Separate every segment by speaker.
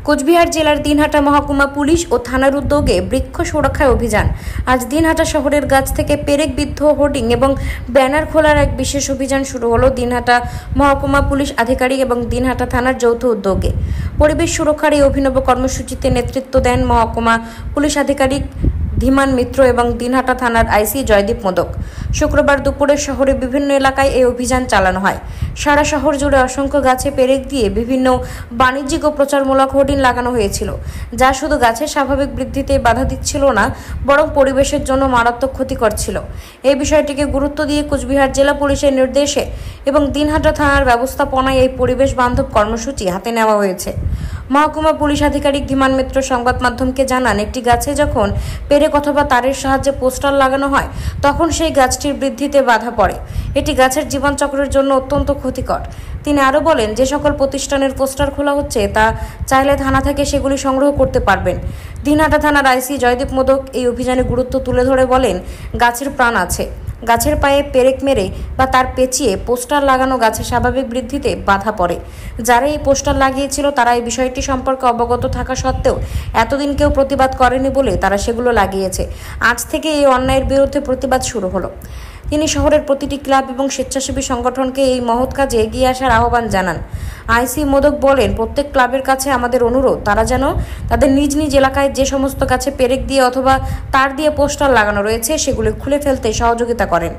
Speaker 1: কোচবিহার জেলার দিনহাটা মহকুমা পুলিশ ও থানার উদ্যোগে বৃক্ষ সুরক্ষায় অভিযান। আজ দিনহাটা শহরের গাছ থেকে পেরেক বিদ্ধ হোর্ডিং এবং ব্যানার খোলার এক বিশেষ অভিযান শুরু হলো দিনহাটা মহকুমা পুলিশ আধিকারিক এবং দিনহাটা থানার যৌথ উদ্যোগে। পরিবেশ সুরক্ষার এই অভিনব কর্মসূচিতে নেতৃত্ব দেন মহকুমা পুলিশ আধিকারিক ধীমান মিত্র এবং দিনহাটা থানার আইসি জয়দীপ মোদক। শুক্রবার দুপুরে শহরের বিভিন্ন এলাকায় এই অভিযান চালানো হয়। সারা শহর জুড়ে অসংখ্য গাছে পেরেক দিয়ে বিভিন্ন বাণিজ্যিক ও প্রচারমূলক হোর্ডিং লাগানো হয়েছিল, যা শুধু গাছের স্বাভাবিক বৃদ্ধিতে বাধা দিচ্ছিল না, বরং পরিবেশের জন্য মারাত্মক ক্ষতিকর ছিল। এই বিষয়টিকে গুরুত্ব দিয়ে কোচবিহার জেলা পুলিশের নির্দেশে এবং দিনহাটা থানার ব্যবস্থাপনায় এই পরিবেশ বান্ধব কর্মসূচি হাতে নেওয়া হয়েছে। মহকুমা পুলিশ আধিকারিক ধীমান মিত্র সংবাদ মাধ্যমকে জানান, একটি গাছে যখন পেরেক অথবা তারের সাহায্যে পোস্টার লাগানো হয় তখন সেই গাছটির বৃদ্ধিতে বাধা পড়ে। এটি গাছের জীবনচক্রের জন্য অত্যন্ত ক্ষতিকর। তিনি আরও বলেন, যে সকল প্রতিষ্ঠানের পোস্টার খোলা হচ্ছে তা চাইলে থানা থেকে সেগুলি সংগ্রহ করতে পারবেন। দিনহাটা থানার আইসি জয়দীপ মোদক এই অভিযানে গুরুত্ব তুলে ধরে বলেন, গাছের প্রাণ আছে। গাছের পায়ে পেরেক মেরে বা তার পেঁচিয়ে পোস্টার লাগানো গাছের স্বাভাবিক বৃদ্ধিতে বাধা পড়ে। যারা এই পোস্টার লাগিয়েছিল তারা এই বিষয়টি সম্পর্কে অবগত থাকা সত্ত্বেও এতদিন কেউ প্রতিবাদ করেনি বলে তারা সেগুলো লাগিয়েছে। আজ থেকে এই অন্যায়ের বিরুদ্ধে প্রতিবাদ শুরু হলো। তিনি শহরের প্রতিটি ক্লাব এবং স্বেচ্ছাসেবী সংগঠনকে এই মহৎ কাজে এগিয়ে আসার আহ্বান জানান। আইসি মোদক বলেন, প্রত্যেক ক্লাবের কাছে আমাদের অনুরোধ, তারা যেন তাদের নিজ নিজ এলাকায় যে সমস্ত গাছে পেরেক দিয়ে অথবা তার দিয়ে পোস্টার লাগানো রয়েছে সেগুলো খুলে ফেলতে সহযোগিতা করেন।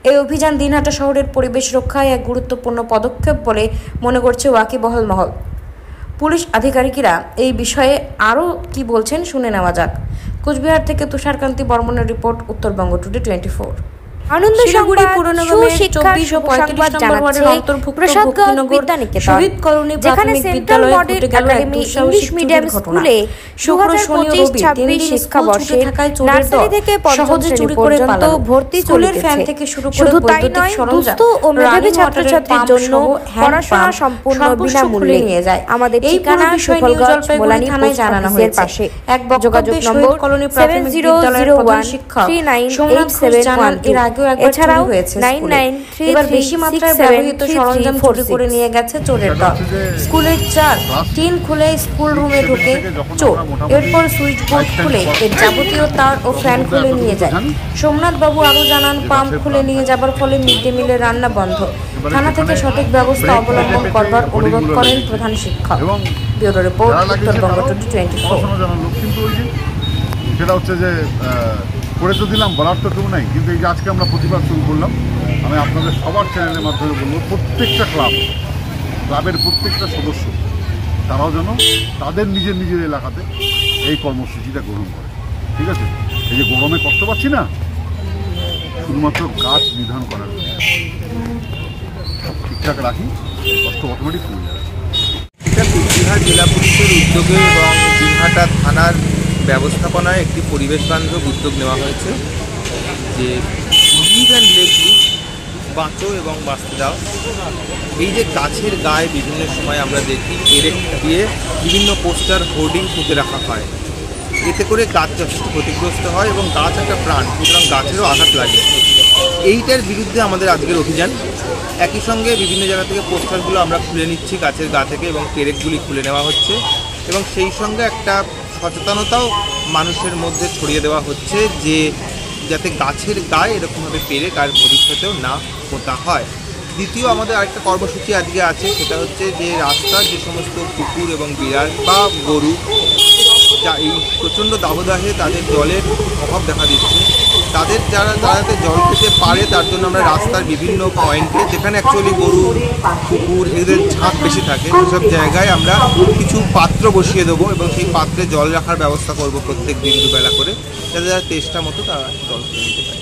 Speaker 1: এই অভিযান দিনহাটা শহরের পরিবেশ রক্ষায় এক গুরুত্বপূর্ণ পদক্ষেপ বলে মনে করছে ওয়াকিবহাল মহল। পুলিশ আধিকারিকরা এই বিষয়ে আরও কি বলছেন শুনে নেওয়া যাক। কোচবিহার থেকে তুষারকান্তি বর্মনের রিপোর্ট, উত্তরবঙ্গ টুডে 24।
Speaker 2: আনন্দ শিলিগুড়ি পুরনগরের 24 ও 35 নম্বর ওয়ার্ডের অন্তর্ভুক্ত ভক্তিনগর বিদ্যানিকেতন, যেখানে central model academy English medium স্কুলে শুক্র, শনি ও রবি 3 দিন শিক্ষাবর্ষে নার্সারি থেকে পঞ্চম শ্রেণী পর্যন্ত ভর্তি চলেছে। শুধু তাই নয়, দুস্থ ও মেধাবী ছাত্রছাত্রীর জন্য পড়াশোনা সম্পূর্ণ বিনামূল্যে নিয়ে যায়। আমাদের ঠিকানা সুফলগঞ্জ মোলানি থানায় জানানো হয়েছে। পাশে এক যোগাযোগ নম্বর 7001398771। এছাড়াও 9933
Speaker 1: এবার বেশি মাত্রায় ব্যবহৃত সরঞ্জাম চুরি করে নিয়ে গেছে চোরের দল। স্কুলের টিন খুলে স্কুল রুমে ঢুকে চোর, এরপর সুইচ বোর্ড খুলে এর যাবতীয় তার ও ফ্যান খুলে নিয়ে যায়। সোমনাথ বাবু আরও জানান, পাম্প খুলে নিয়ে যাবার ফলে মিড ডে মিলের রান্না বন্ধ। থানা থেকে সঠিক ব্যবস্থা অবলম্বন করবার অনুরোধ করেন প্রধান শিক্ষক। Bureau report, Uttarbanga today 24।
Speaker 3: সেটা হচ্ছে যে করে তো দিলাম, বলার তো কেউ নাই, কিন্তু এই যে আজকে আমরা প্রতিবাদ শুরু করলাম, আমি আপনাদের সবার চ্যানেলের মাধ্যমে বলবো, প্রত্যেকটা ক্লাবের প্রত্যেকটা সদস্য তারাও যেন তাদের নিজের নিজের এলাকাতে এই কর্মসূচিটা গ্রহণ করে। ঠিক আছে? এই যে গরমে কষ্ট পাচ্ছি না, শুধুমাত্র গাছ নিধন করার জন্য সব ঠিকঠাক রাখি, কষ্ট অটোমেটিক কমে যাবে।
Speaker 4: এটা কোচবিহার জেলা পুলিশের উদ্যোগে এবং দিনহাটা থানার ব্যবস্থাপনায় একটি পরিবেশ বান্ধব উদ্যোগ নেওয়া হয়েছে, যে লিভ অ্যান্ড লেট লিভ, বাঁচো এবং বাঁচতে দাও। এই যে গাছের গায়ে বিভিন্ন সময় আমরা দেখি পেরেক দিয়ে বিভিন্ন পোস্টার হোর্ডিং পুঁতে রাখা হয়, এতে করে গাছ যথেষ্ট ক্ষতিগ্রস্ত হয় এবং গাছ একটা প্রাণ, সুতরাং গাছেরও আঘাত লাগে। এইটার বিরুদ্ধে আমাদের আজকের অভিযান। একই সঙ্গে বিভিন্ন জায়গা থেকে পোস্টারগুলো আমরা খুলে নিচ্ছি গাছের গা থেকে এবং পেরেকগুলি খুলে নেওয়া হচ্ছে, এবং সেই সঙ্গে একটা সচেতনতাও মানুষের মধ্যে ছড়িয়ে দেওয়া হচ্ছে যে যাতে গাছের গায়ে এরকমভাবে পেরেক আর ভবিষ্যতেও না পোঁতা হয়। দ্বিতীয় আমাদের আরেকটা কর্মসূচি আজকে আছে, সেটা হচ্ছে যে রাস্তার যে সমস্ত কুকুর এবং বিড়াল বা গরু যা এই প্রচণ্ড দাবদাহে তাদের জলের অভাব দেখা দিচ্ছে, তারা যাতে জল খেতে পারে তার জন্য আমরা রাস্তার বিভিন্ন পয়েন্টে, যেখানে অ্যাকচুয়ালি গরু কুকুর এদের ঝাঁক বেশি থাকে, সেসব জায়গায় আমরা কিছু পাত্র বসিয়ে দেবো এবং সেই পাত্রে জল রাখার ব্যবস্থা করব প্রত্যেক দিন দুবেলা করে, যাতে যারা তেষ্টা মতো তারা জল খেয়ে নিতে পারে।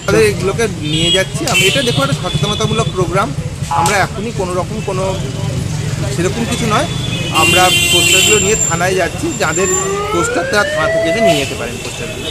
Speaker 4: তাদের এগুলোকে নিয়ে যাচ্ছি আমি। এটা দেখো একটা সচেতনতামূলক প্রোগ্রাম। আমরা এখনই কোনো সেরকম কিছু নয়, আমরা পোস্টারগুলো নিয়ে থানায় যাচ্ছি, যাদের পোস্টার তারা থানা থেকে এসে নিয়ে যেতে পারেন পোস্টারগুলো।